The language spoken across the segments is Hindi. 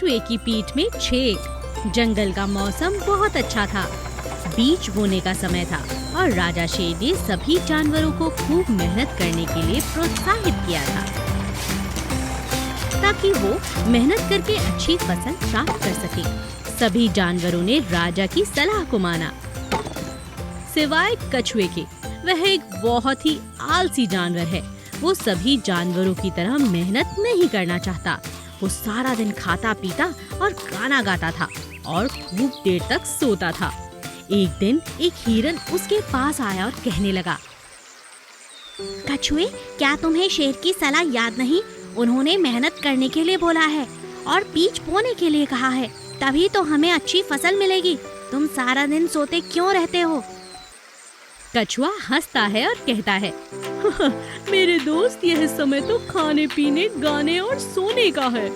कछुए की पीठ में छेद। जंगल का मौसम बहुत अच्छा था। बीज बोने का समय था और राजा शेर ने सभी जानवरों को खूब मेहनत करने के लिए प्रोत्साहित किया था, ताकि वो मेहनत करके अच्छी फसल प्राप्त कर सके। सभी जानवरों ने राजा की सलाह को माना, सिवाय कछुए के। वह एक बहुत ही आलसी जानवर है। वो सभी जानवरों की तरह मेहनत नहीं करना चाहता। वो सारा दिन खाता पीता और गाना गाता था और खूब देर तक सोता था। एक दिन एक हिरन उसके पास आया और कहने लगा, कछुए, क्या तुम्हें शेर की सलाह याद नहीं? उन्होंने मेहनत करने के लिए बोला है और बीज बोने के लिए कहा है, तभी तो हमें अच्छी फसल मिलेगी। तुम सारा दिन सोते क्यों रहते हो? कछुआ हंसता है और कहता है, मेरे दोस्त, यह समय तो खाने पीने, गाने और सोने का है।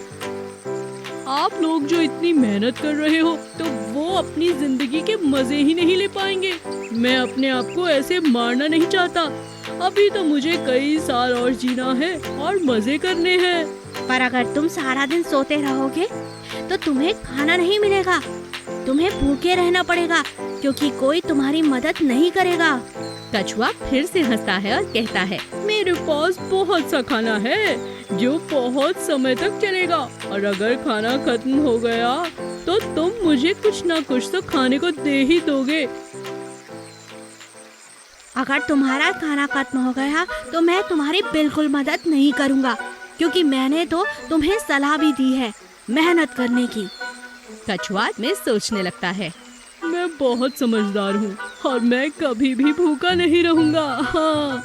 आप लोग जो इतनी मेहनत कर रहे हो, तो वो अपनी जिंदगी के मजे ही नहीं ले पाएंगे। मैं अपने आप को ऐसे मारना नहीं चाहता। अभी तो मुझे कई साल और जीना है और मजे करने हैं। पर अगर तुम सारा दिन सोते रहोगे तो तुम्हें खाना नहीं मिलेगा। तुम्हें भूखे रहना पड़ेगा क्योंकि कोई तुम्हारी मदद नहीं करेगा। कछुआ फिर से हंसता है और कहता है, मेरे पास बहुत सा खाना है जो बहुत समय तक चलेगा, और अगर खाना खत्म हो गया तो तुम मुझे कुछ ना कुछ तो खाने को दे ही दोगे। अगर तुम्हारा खाना खत्म हो गया तो मैं तुम्हारी बिल्कुल मदद नहीं करूँगा, क्योंकि मैंने तो तुम्हें सलाह भी दी है मेहनत करने की। कछुआ में सोचने लगता है, मैं बहुत समझदार हूँ और मैं कभी भी भूखा नहीं रहूँगा। हाँ।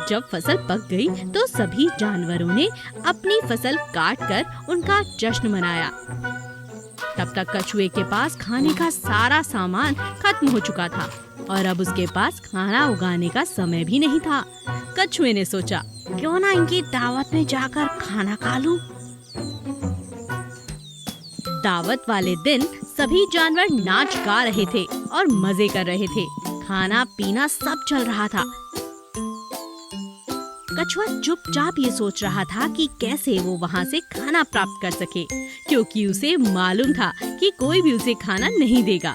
जब फसल पक गई तो सभी जानवरों ने अपनी फसल काट कर उनका जश्न मनाया। तब तक कछुए के पास खाने का सारा सामान खत्म हो चुका था और अब उसके पास खाना उगाने का समय भी नहीं था। कछुए ने सोचा, क्यों ना इनकी दावत में जाकर खाना खा लूं। दावत वाले दिन सभी जानवर नाच गा रहे थे और मजे कर रहे थे। खाना पीना सब चल रहा था। कछुआ चुपचाप ये सोच रहा था कि कैसे वो वहाँ से खाना प्राप्त कर सके, क्योंकि उसे मालूम था कि कोई भी उसे खाना नहीं देगा।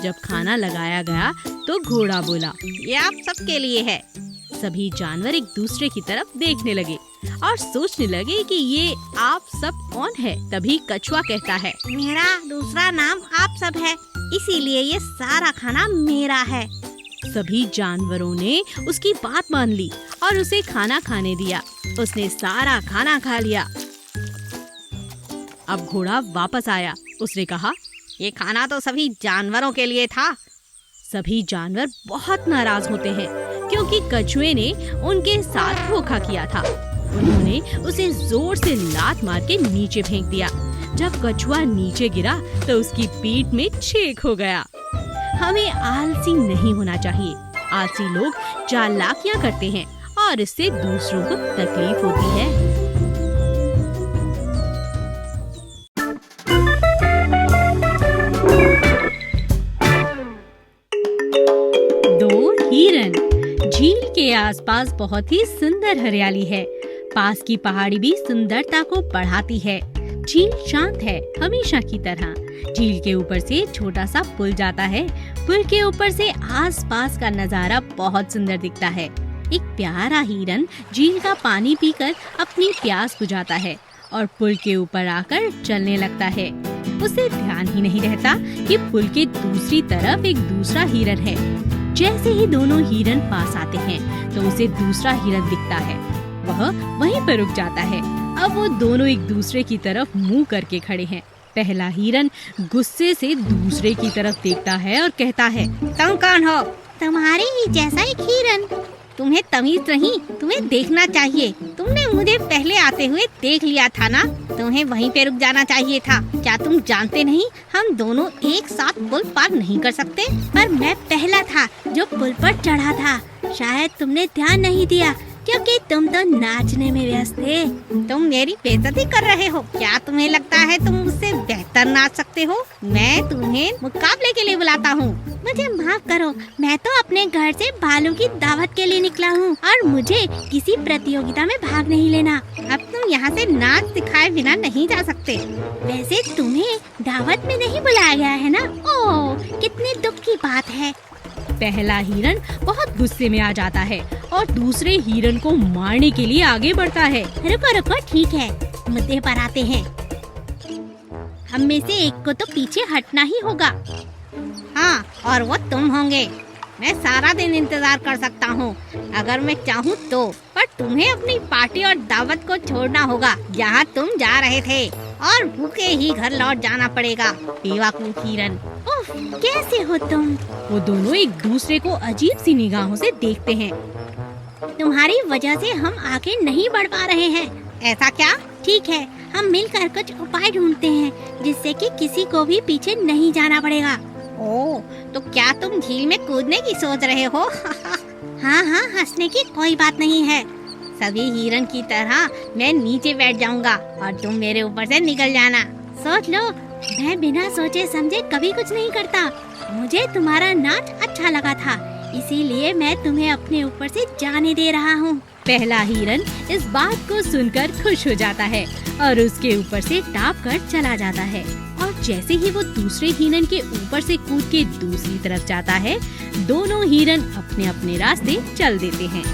जब खाना लगाया गया तो घोड़ा बोला, ये आप सबके लिए है। सभी जानवर एक दूसरे की तरफ देखने लगे और सोचने लगे कि ये आप सब कौन है। तभी कछुआ कहता है, मेरा दूसरा नाम आप सब है, इसीलिए ये सारा खाना मेरा है। सभी जानवरों ने उसकी बात मान ली और उसे खाना खाने दिया। उसने सारा खाना खा लिया। अब घोड़ा वापस आया। उसने कहा, ये खाना तो सभी जानवरों के लिए था। सभी जानवर बहुत नाराज होते हैं क्योंकि कछुए ने उनके साथ धोखा किया था। उन्होंने उसे जोर से लात मार के नीचे फेंक दिया। जब कछुआ नीचे गिरा तो उसकी पीठ में छेद हो गया। हमें आलसी नहीं होना चाहिए। आलसी लोग चालाकियां करते हैं और इससे दूसरों को तकलीफ होती है। हिरन। झील के आसपास बहुत ही सुंदर हरियाली है। पास की पहाड़ी भी सुंदरता को बढ़ाती है। झील शांत है, हमेशा की तरह। झील के ऊपर से छोटा सा पुल जाता है। पुल के ऊपर से आसपास का नजारा बहुत सुंदर दिखता है। एक प्यारा हिरन झील का पानी पीकर अपनी प्यास बुझाता है और पुल के ऊपर आकर चलने लगता है। उसे ध्यान ही नहीं रहता कि पुल के दूसरी तरफ एक दूसरा हिरन है। जैसे ही दोनों हिरन पास आते हैं तो उसे दूसरा हिरन दिखता है। वह वहीं पर रुक जाता है। अब वो दोनों एक दूसरे की तरफ मुंह करके खड़े हैं। पहला हिरन गुस्से से दूसरे की तरफ देखता है और कहता है, तुम कौन हो? तुम्हारे ही जैसा एक हिरन। तुम्हें तमीज नहीं, तुम्हें देखना चाहिए। तुमने मुझे पहले आते हुए देख लिया था ना, तुम्हें वहीं पे रुक जाना चाहिए था। क्या तुम जानते नहीं हम दोनों एक साथ पुल पार नहीं कर सकते? पर मैं पहला था जो पुल पर चढ़ा था। शायद तुमने ध्यान नहीं दिया। क्योंकि तुम तो नाचने में व्यस्त थे। तुम मेरी बेइज्जती कर रहे हो। क्या तुम्हें लगता है तुम मुझसे बेहतर नाच सकते हो? मैं तुम्हें मुकाबले के लिए बुलाता हूँ। मुझे माफ करो, मैं तो अपने घर से भालू की दावत के लिए निकला हूँ और मुझे किसी प्रतियोगिता में भाग नहीं लेना। अब तुम यहाँ से नाच दिखाए बिना नहीं जा सकते। वैसे तुम्हें दावत में नहीं बुलाया गया है ना? ओह, कितने दुख की बात है। पहला हिरन बहुत गुस्से में आ जाता है और दूसरे हिरन को मारने के लिए आगे बढ़ता है। रुको रुको, ठीक है, मुद्दे पर आते हैं। हम में से एक को तो पीछे हटना ही होगा। हाँ, और वो तुम होंगे। मैं सारा दिन इंतजार कर सकता हूँ अगर मैं चाहूँ तो, पर तुम्हें अपनी पार्टी और दावत को छोड़ना होगा जहाँ तुम जा रहे थे, और भूखे ही घर लौट जाना पड़ेगा। बेवकूफ हिरन। उफ, कैसे हो तुम? वो दोनों एक दूसरे को अजीब सी निगाहों से देखते हैं। तुम्हारी वजह से हम आगे नहीं बढ़ पा रहे हैं। ऐसा क्या? ठीक है, हम मिलकर कुछ उपाय ढूंढते हैं जिससे कि किसी को भी पीछे नहीं जाना पड़ेगा। ओह, तो क्या तुम झील में कूदने की सोच रहे हो? हाँ हाँ, हंसने की कोई बात नहीं है। सभी हिरन की तरह मैं नीचे बैठ जाऊंगा और तुम मेरे ऊपर से निकल जाना। सोच लो, मैं बिना सोचे समझे कभी कुछ नहीं करता। मुझे तुम्हारा नाच अच्छा लगा था, इसीलिए मैं तुम्हें अपने ऊपर से जाने दे रहा हूँ। पहला हिरन इस बात को सुनकर खुश हो जाता है और उसके ऊपर से टाप कर चला जाता है। और जैसे ही वो दूसरे हिरन के ऊपर से कूद के दूसरी तरफ जाता है, दोनों हिरन अपने अपने रास्ते चल देते हैं।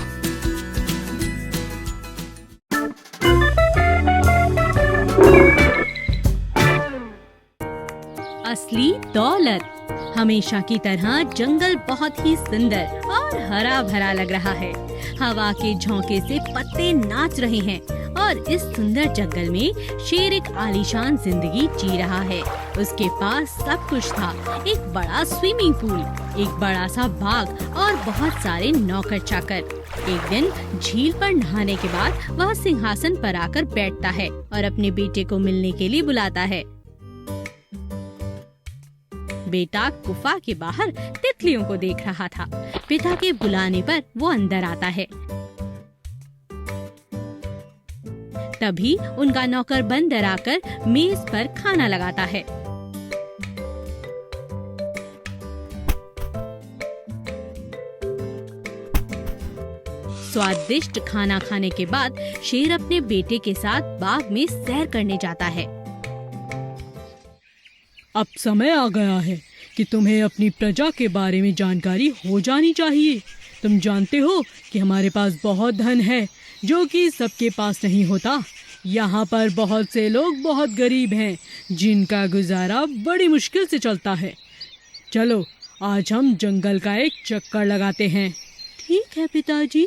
असली दौलत। हमेशा की तरह जंगल बहुत ही सुंदर और हरा भरा लग रहा है। हवा के झोंके से पत्ते नाच रहे हैं और इस सुंदर जंगल में शेर एक आलीशान जिंदगी जी रहा है। उसके पास सब कुछ था, एक बड़ा स्विमिंग पूल, एक बड़ा सा बाग और बहुत सारे नौकर चाकर। एक दिन झील पर नहाने के बाद वह सिंहासन पर आकर बैठता है और अपने बेटे को मिलने के लिए बुलाता है। बेटा गुफा के बाहर तितलियों को देख रहा था। पिता के बुलाने पर वो अंदर आता है। तभी उनका नौकर बंदर आकर मेज पर खाना लगाता है। स्वादिष्ट खाना खाने के बाद शेर अपने बेटे के साथ बाग में सैर करने जाता है। अब समय आ गया है कि तुम्हें अपनी प्रजा के बारे में जानकारी हो जानी चाहिए। तुम जानते हो कि हमारे पास बहुत धन है जो कि सबके पास नहीं होता। यहाँ पर बहुत से लोग बहुत गरीब हैं जिनका गुजारा बड़ी मुश्किल से चलता है। चलो आज हम जंगल का एक चक्कर लगाते हैं। ठीक है पिताजी।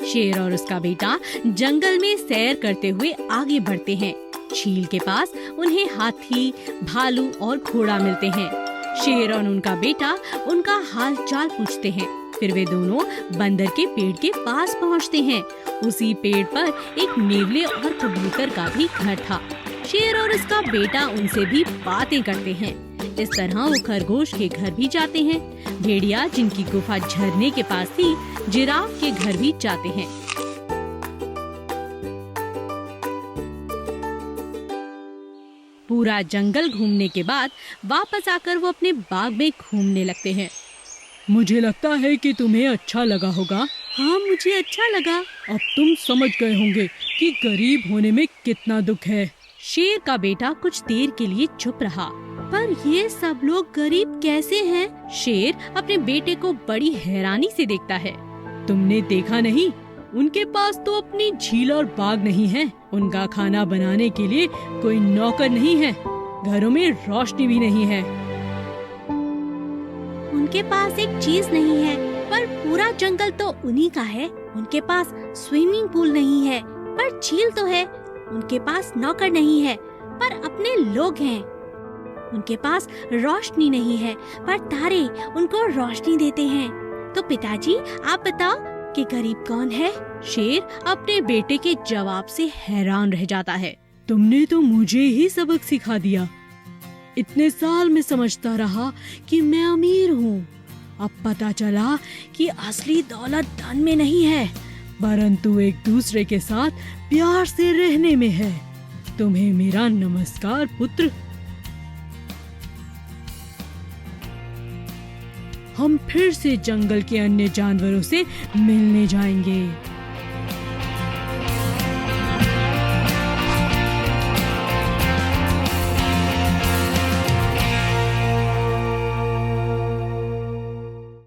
शेर और उसका बेटा जंगल में सैर करते हुए आगे बढ़ते हैं। झील के पास उन्हें हाथी, भालू और घोड़ा मिलते हैं। शेर और उनका बेटा उनका हाल चाल पूछते हैं। फिर वे दोनों बंदर के पेड़ के पास पहुंचते हैं। उसी पेड़ पर एक नेवले और कबूतर का भी घर था। शेर और उसका बेटा उनसे भी बातें करते हैं। इस तरह वो खरगोश के घर भी जाते हैं। भेड़िया जिनकी गुफा झरने के पास थी, जिराफ के घर भी जाते हैं। पूरा जंगल घूमने के बाद वापस आकर वो अपने बाग में घूमने लगते हैं। मुझे लगता है कि तुम्हें अच्छा लगा होगा। हाँ, मुझे अच्छा लगा। अब तुम समझ गए होंगे कि गरीब होने में कितना दुख है। शेर का बेटा कुछ देर के लिए चुप रहा। पर ये सब लोग गरीब कैसे हैं? शेर अपने बेटे को बड़ी हैरानी से देखता है। तुमने देखा नहीं? उनके पास तो अपनी झील और बाग नहीं है। उनका खाना बनाने के लिए कोई नौकर नहीं है। घरों में रोशनी भी नहीं है। उनके पास एक चीज नहीं है, पर पूरा जंगल तो उन्हीं का है। उनके पास स्विमिंग पूल नहीं है, पर झील तो है। उनके पास नौकर नहीं है, पर अपने लोग हैं। उनके पास रोशनी नहीं है, पर तारे उनको रोशनी देते हैं। तो पिताजी, आप बताओ कि गरीब कौन है? शेर अपने बेटे के जवाब से हैरान रह जाता है। तुमने तो मुझे ही सबक सिखा दिया। इतने साल में समझता रहा कि मैं अमीर हूँ, अब पता चला कि असली दौलत धन में नहीं है, परंतु एक दूसरे के साथ प्यार से रहने में है। तुम्हें मेरा नमस्कार पुत्र। हम फिर से जंगल के अन्य जानवरों से मिलने जाएंगे।